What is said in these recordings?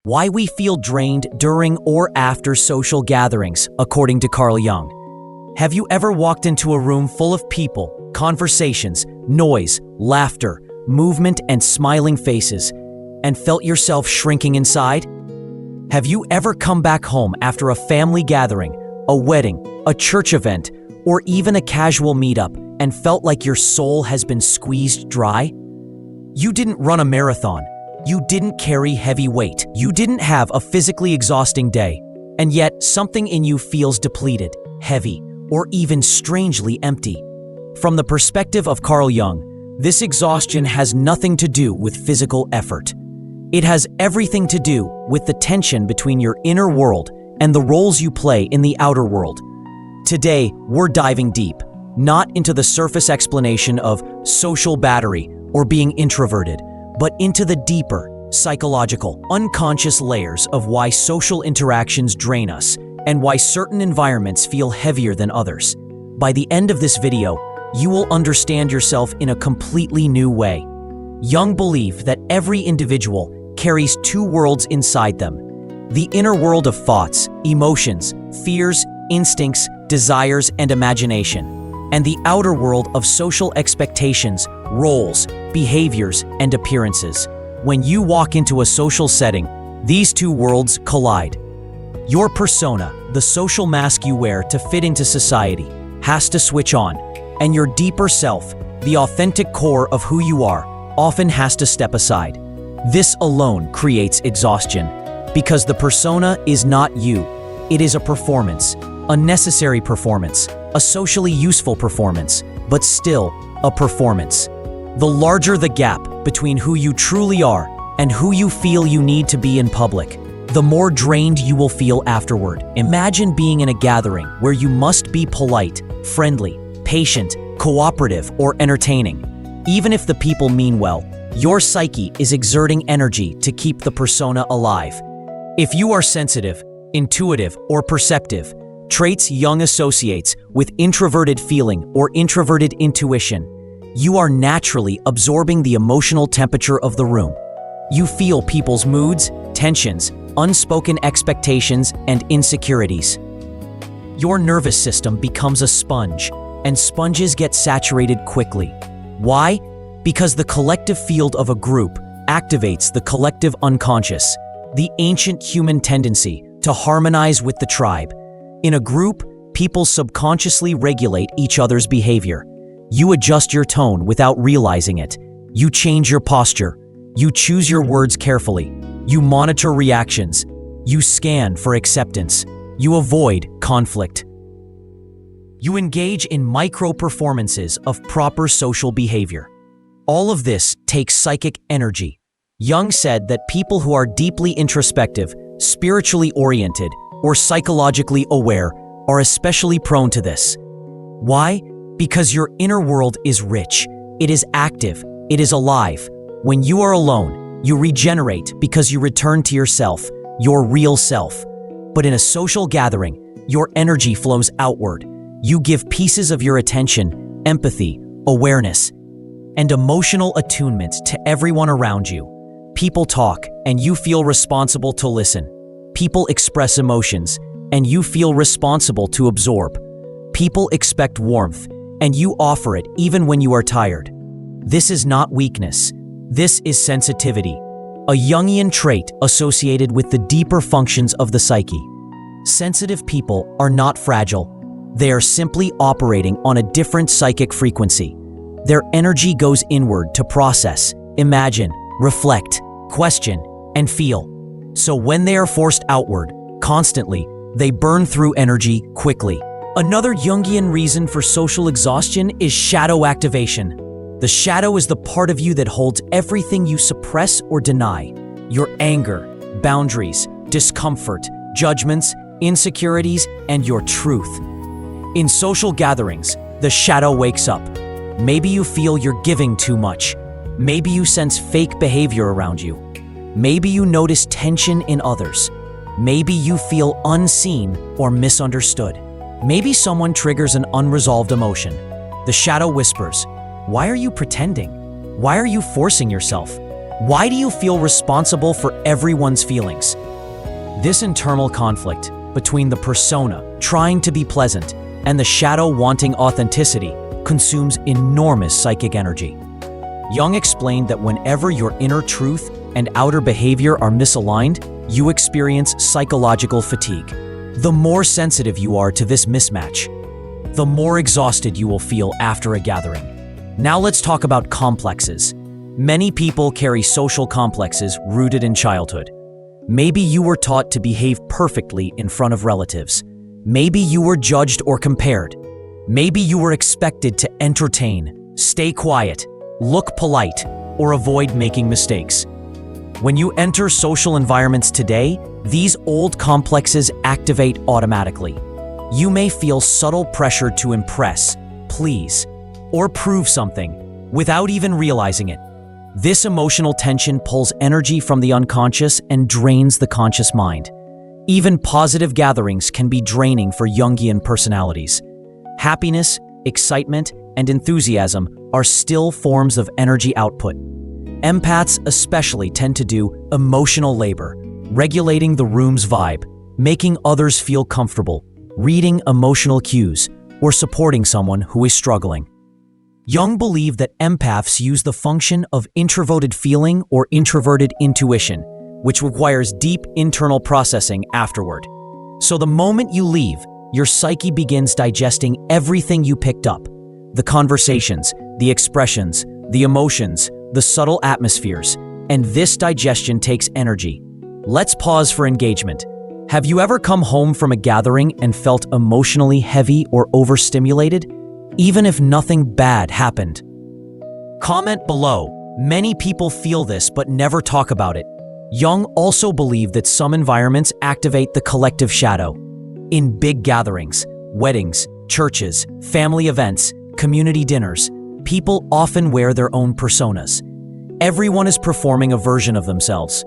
Why we feel drained during or after social gatherings, according to Carl Jung. Have you ever walked into a room full of people, conversations, noise, laughter, movement, and smiling faces, and felt yourself shrinking inside? Have you ever come back home after a family gathering, a wedding, a church event, or even a casual meetup and felt like your soul has been squeezed dry? You didn't run a marathon. You didn't carry heavy weight. You didn't have a physically exhausting day. And yet, something in you feels depleted, heavy, or even strangely empty. From the perspective of Carl Jung, this exhaustion has nothing to do with physical effort. It has everything to do with the tension between your inner world and the roles you play in the outer world. Today, we're diving deep, not into the surface explanation of social battery or being introverted, but into the deeper, psychological, unconscious layers of why social interactions drain us and why certain environments feel heavier than others. By the end of this video, you will understand yourself in a completely new way. Jung believed that every individual carries two worlds inside them: the inner world of thoughts, emotions, fears, instincts, desires, and imagination, and the outer world of social expectations, roles, behaviors, and appearances. When you walk into a social setting, these two worlds collide. Your persona, the social mask you wear to fit into society, has to switch on, and your deeper self, the authentic core of who you are, often has to step aside. This alone creates exhaustion, because the persona is not you. It is a performance, a necessary performance, a socially useful performance, but still a performance. The larger the gap between who you truly are and who you feel you need to be in public, the more drained you will feel afterward. Imagine being in a gathering where you must be polite, friendly, patient, cooperative, or entertaining. Even if the people mean well, your psyche is exerting energy to keep the persona alive. If you are sensitive, intuitive, or perceptive, traits Jung associates with introverted feeling or introverted intuition, you are naturally absorbing the emotional temperature of the room. You feel people's moods, tensions, unspoken expectations, and insecurities. Your nervous system becomes a sponge, and sponges get saturated quickly. Why? Because the collective field of a group activates the collective unconscious, the ancient human tendency to harmonize with the tribe. In a group, people subconsciously regulate each other's behavior. You adjust your tone without realizing it. You change your posture. You choose your words carefully. You monitor reactions. You scan for acceptance. You avoid conflict. You engage in micro-performances of proper social behavior. All of this takes psychic energy. Jung said that people who are deeply introspective, spiritually oriented, or psychologically aware are especially prone to this. Why? Because your inner world is rich. It is active. It is alive. When you are alone, you regenerate because you return to yourself, your real self. But in a social gathering, your energy flows outward. You give pieces of your attention, empathy, awareness, and emotional attunement to everyone around you. People talk, and you feel responsible to listen. People express emotions, and you feel responsible to absorb. People expect warmth, and you offer it even when you are tired. This is not weakness. This is sensitivity, a Jungian trait associated with the deeper functions of the psyche. Sensitive people are not fragile. They are simply operating on a different psychic frequency. Their energy goes inward to process, imagine, reflect, question, and feel. So when they are forced outward, constantly, they burn through energy quickly. Another Jungian reason for social exhaustion is shadow activation. The shadow is the part of you that holds everything you suppress or deny. Your anger, boundaries, discomfort, judgments, insecurities, and your truth. In social gatherings, the shadow wakes up. Maybe you feel you're giving too much. Maybe you sense fake behavior around you. Maybe you notice tension in others. Maybe you feel unseen or misunderstood. Maybe someone triggers an unresolved emotion. The shadow whispers, "Why are you pretending? Why are you forcing yourself?" Why do you feel responsible for everyone's feelings? This internal conflict between the persona trying to be pleasant and the shadow wanting authenticity consumes enormous psychic energy. Jung explained that whenever your inner truth and outer behavior are misaligned, you experience psychological fatigue. The more sensitive you are to this mismatch, the more exhausted you will feel after a gathering. Now let's talk about complexes. Many people carry social complexes rooted in childhood. Maybe you were taught to behave perfectly in front of relatives. Maybe you were judged or compared. Maybe you were expected to entertain, stay quiet, look polite, or avoid making mistakes. When you enter social environments today, these old complexes activate automatically. You may feel subtle pressure to impress, please, or prove something without even realizing it. This emotional tension pulls energy from the unconscious and drains the conscious mind. Even positive gatherings can be draining for Jungian personalities. Happiness, excitement, and enthusiasm are still forms of energy output. Empaths especially tend to do emotional labor, regulating the room's vibe, making others feel comfortable, reading emotional cues, or supporting someone who is struggling. Jung believed that empaths use the function of introverted feeling or introverted intuition, which requires deep internal processing afterward. So the moment you leave, your psyche begins digesting everything you picked up: the conversations, the expressions, the emotions, the subtle atmospheres, and this digestion takes energy. Let's pause for engagement. Have you ever come home from a gathering and felt emotionally heavy or overstimulated, even if nothing bad happened? Comment below. Many people feel this but never talk about it. Jung also believed that some environments activate the collective shadow. In big gatherings, weddings, churches, family events, community dinners, people often wear their own personas. Everyone is performing a version of themselves.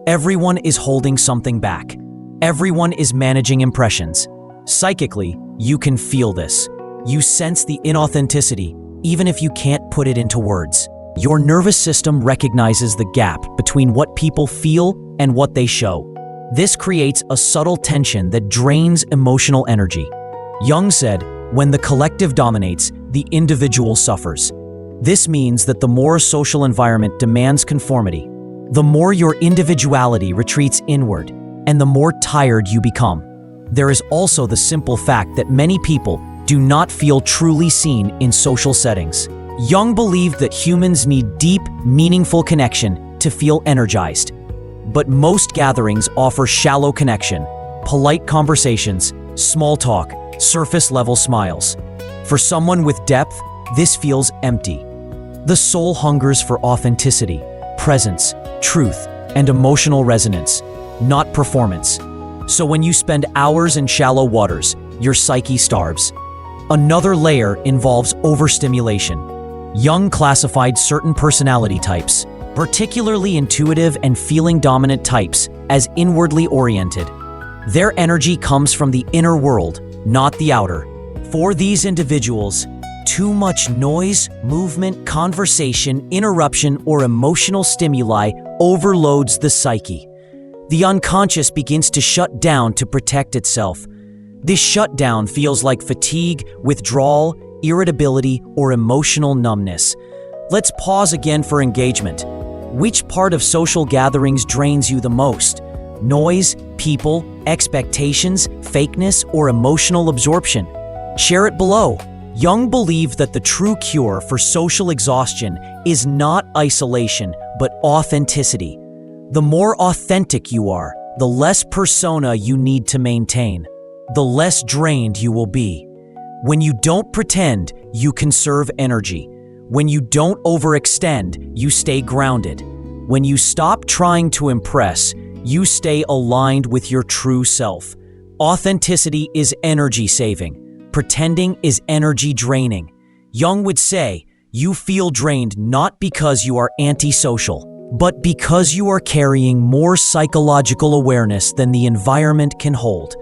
Everyone is holding something back. Everyone is managing impressions. Psychically, you can feel this. You sense the inauthenticity, even if you can't put it into words. Your nervous system recognizes the gap between what people feel and what they show. This creates a subtle tension that drains emotional energy. Jung said, when the collective dominates, the individual suffers. This means that the more a social environment demands conformity, the more your individuality retreats inward, and the more tired you become. There is also the simple fact that many people do not feel truly seen in social settings. Jung believed that humans need deep, meaningful connection to feel energized. But most gatherings offer shallow connection, polite conversations, small talk, surface-level smiles. For someone with depth, this feels empty. The soul hungers for authenticity, presence, truth, and emotional resonance, not performance. So when you spend hours in shallow waters, your psyche starves. Another layer involves overstimulation. Jung classified certain personality types, particularly intuitive and feeling-dominant types, as inwardly oriented. Their energy comes from the inner world, not the outer. For these individuals, too much noise, movement, conversation, interruption, or emotional stimuli overloads the psyche. The unconscious begins to shut down to protect itself. This shutdown feels like fatigue, withdrawal, irritability, or emotional numbness. Let's pause again for engagement. Which part of social gatherings drains you the most? Noise, people, expectations, fakeness, or emotional absorption? Share it below. Jung believed that the true cure for social exhaustion is not isolation, but authenticity. The more authentic you are, the less persona you need to maintain, the less drained you will be. When you don't pretend, you conserve energy. When you don't overextend, you stay grounded. When you stop trying to impress, you stay aligned with your true self. Authenticity is energy saving. Pretending is energy draining. Jung would say, you feel drained not because you are antisocial, but because you are carrying more psychological awareness than the environment can hold.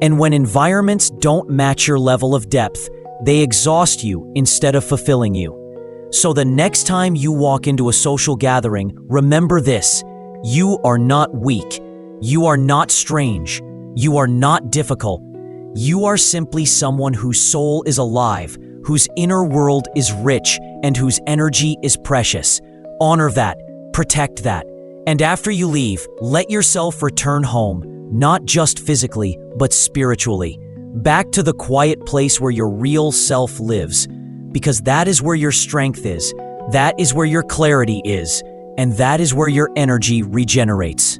And when environments don't match your level of depth, they exhaust you instead of fulfilling you. So the next time you walk into a social gathering, remember this: you are not weak. You are not strange. You are not difficult. You are simply someone whose soul is alive, whose inner world is rich, and whose energy is precious. Honor that. Protect that. And after you leave, let yourself return home, not just physically, but spiritually, back to the quiet place where your real self lives, because that is where your strength is, that is where your clarity is, and that is where your energy regenerates.